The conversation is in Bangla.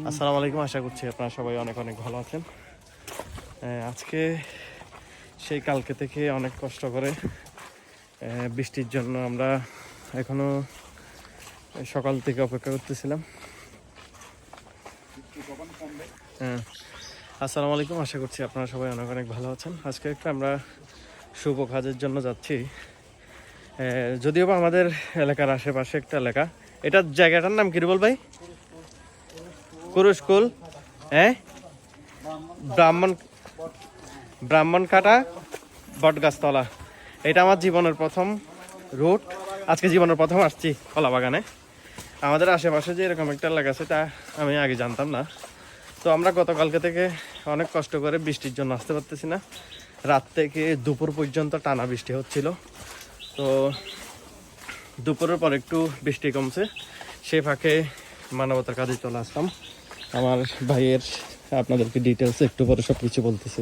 আসসালামু আলাইকুম, আশা করছি আপনারা সবাই অনেক অনেক ভালো আছেন। আজকে সেই কালকে থেকে অনেক কষ্ট করে বৃষ্টির জন্য আমরা এখনো সকাল থেকে অপেক্ষা করতেছিলাম। আসসালামু আলাইকুম, আশা করছি আপনারা সবাই অনেক অনেক ভালো আছেন। আজকে একটা আমরা শুভ কাজের জন্য যাচ্ছি, যদিও বা আমাদের এলাকার আশেপাশে একটা এলাকা। এটার জায়গাটার নাম কি বল ভাই? কুরুস্কুল, হ্যাঁ, ব্রাহ্মণকাটা বটগাছতলা। এটা আমার জীবনের প্রথম রুট। আজকে জীবনের প্রথম আসছি কলা বাগানে। আমাদের আশেপাশে যে এরকম একটা এলাকা আছে তা আমি আগে জানতাম না। তো আমরা গতকালকে থেকে অনেক কষ্ট করে বৃষ্টির জন্য আসতে পারতেছি না। রাত থেকে দুপুর পর্যন্ত টানা বৃষ্টি হচ্ছিল। তো দুপুরের পর একটু বৃষ্টি কমছে, সে ফাঁকে মানবতার কাজে চলে আসলাম। আমার ভাইয়ের আপনাদেরকে ডিটেলস একটু পরে সব কিছু বলতেছি।